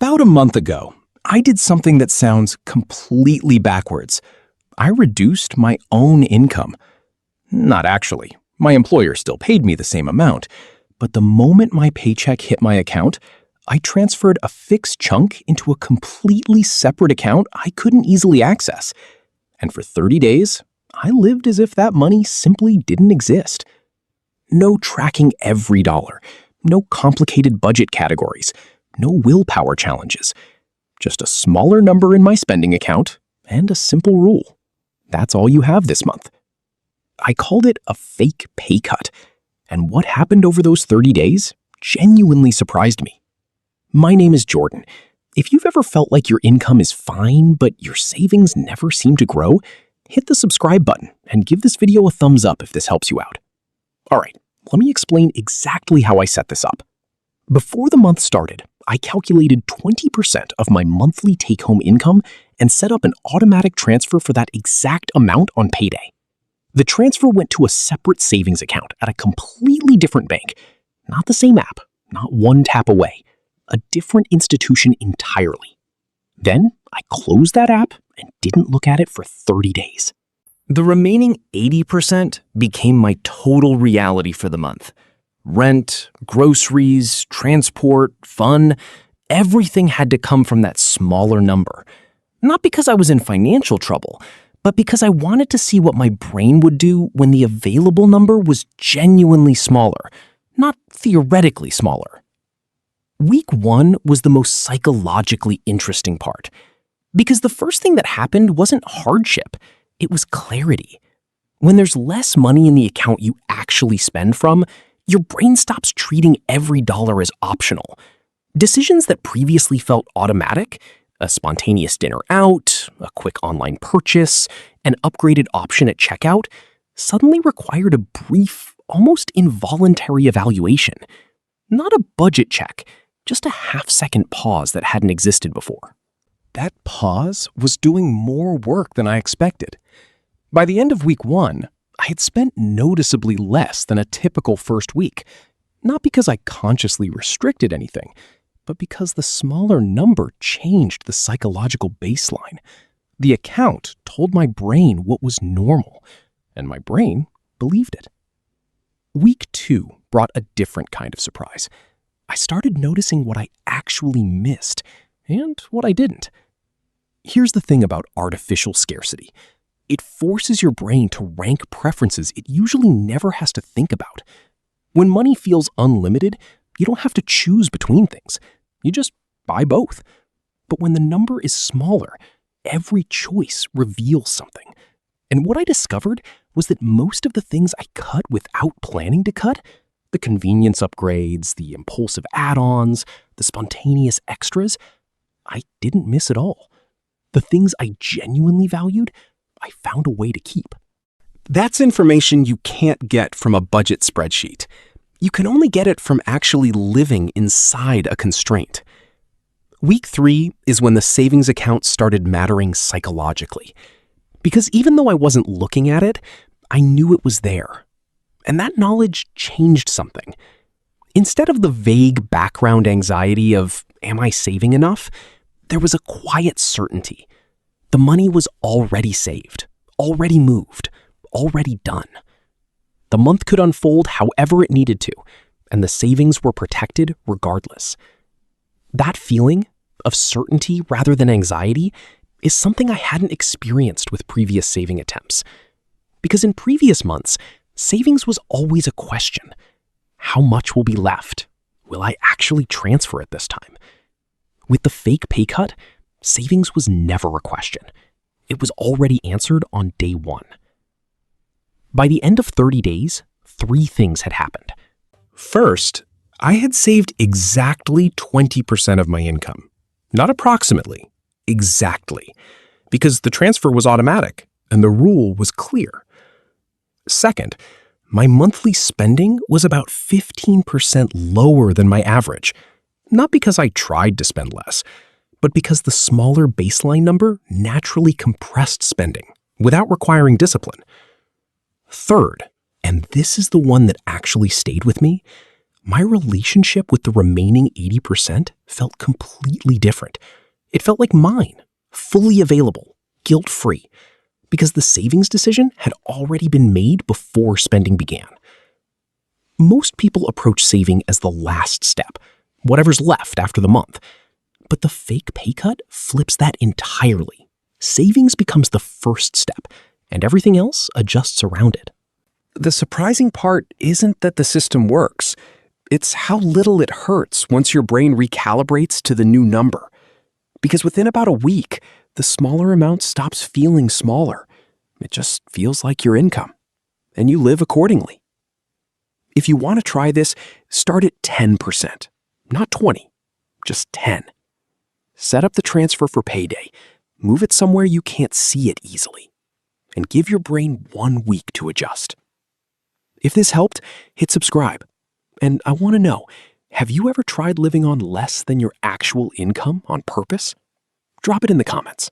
About a month ago, I did something that sounds completely backwards. I reduced my own income. Not actually. My employer still paid me the same amount. But the moment my paycheck hit my account, I transferred a fixed chunk into a completely separate account I couldn't easily access. And for 30 days, I lived as if that money simply didn't exist. No tracking every dollar. No complicated budget categories. No willpower challenges. Just a smaller number in my spending account and a simple rule. That's all you have this month. I called it a fake pay cut, and what happened over those 30 days genuinely surprised me. My name is Jordan. If you've ever felt like your income is fine, but your savings never seem to grow, hit the subscribe button and give this video a thumbs up if this helps you out. All right, let me explain exactly how I set this up. Before the month started, I calculated 20% of my monthly take-home income and set up an automatic transfer for that exact amount on payday. The transfer went to a separate savings account at a completely different bank. Not the same app, not one tap away. A different institution entirely. Then I closed that app and didn't look at it for 30 days. The remaining 80% became my total reality for the month. Rent, groceries, transport, fun, everything had to come from that smaller number. Not because I was in financial trouble, but because I wanted to see what my brain would do when the available number was genuinely smaller, not theoretically smaller. Week 1 was the most psychologically interesting part, because the first thing that happened wasn't hardship, it was clarity. When there's less money in the account you actually spend from, your brain stops treating every dollar as optional. Decisions that previously felt automatic, a spontaneous dinner out, a quick online purchase, an upgraded option at checkout, suddenly required a brief, almost involuntary evaluation. Not a budget check, just a half-second pause that hadn't existed before. That pause was doing more work than I expected. By the end of week 1, I had spent noticeably less than a typical first week, not because I consciously restricted anything, but because the smaller number changed the psychological baseline. The account told my brain what was normal, and my brain believed it. Week 2 brought a different kind of surprise. I started noticing what I actually missed and what I didn't. Here's the thing about artificial scarcity. It forces your brain to rank preferences it usually never has to think about. When money feels unlimited, you don't have to choose between things. You just buy both. But when the number is smaller, every choice reveals something. And what I discovered was that most of the things I cut without planning to cut, the convenience upgrades, the impulsive add-ons, the spontaneous extras, I didn't miss at all. The things I genuinely valued, I found a way to keep. That's information you can't get from a budget spreadsheet. You can only get it from actually living inside a constraint. Week 3 is when the savings account started mattering psychologically. Because even though I wasn't looking at it, I knew it was there. And that knowledge changed something. Instead of the vague background anxiety of, am I saving enough? There was a quiet certainty. The money was already saved, already moved, already done. The month could unfold however it needed to, and the savings were protected regardless. That feeling of certainty rather than anxiety is something I hadn't experienced with previous saving attempts. Because in previous months, savings was always a question. How much will be left? Will I actually transfer it this time? With the fake pay cut, savings was never a question. It was already answered on day 1. By the end of 30 days, 3 things had happened. First, I had saved exactly 20% of my income. Not approximately, exactly. Because the transfer was automatic and the rule was clear. Second, my monthly spending was about 15% lower than my average. Not because I tried to spend less, but because the smaller baseline number naturally compressed spending without requiring discipline. Third, and this is the one that actually stayed with me, my relationship with the remaining 80% felt completely different. It felt like mine, fully available, guilt-free, because the savings decision had already been made before spending began. Most people approach saving as the last step, whatever's left after the month. But the fake pay cut flips that entirely. Savings becomes the first step, and everything else adjusts around it. The surprising part isn't that the system works. It's how little it hurts once your brain recalibrates to the new number. Because within about a week, the smaller amount stops feeling smaller. It just feels like your income, and you live accordingly. If you want to try this, start at 10%, not 20, just 10. Set up the transfer for payday, move it somewhere you can't see it easily, and give your brain 1 week to adjust. If this helped, hit subscribe. And I want to know, have you ever tried living on less than your actual income on purpose? Drop it in the comments.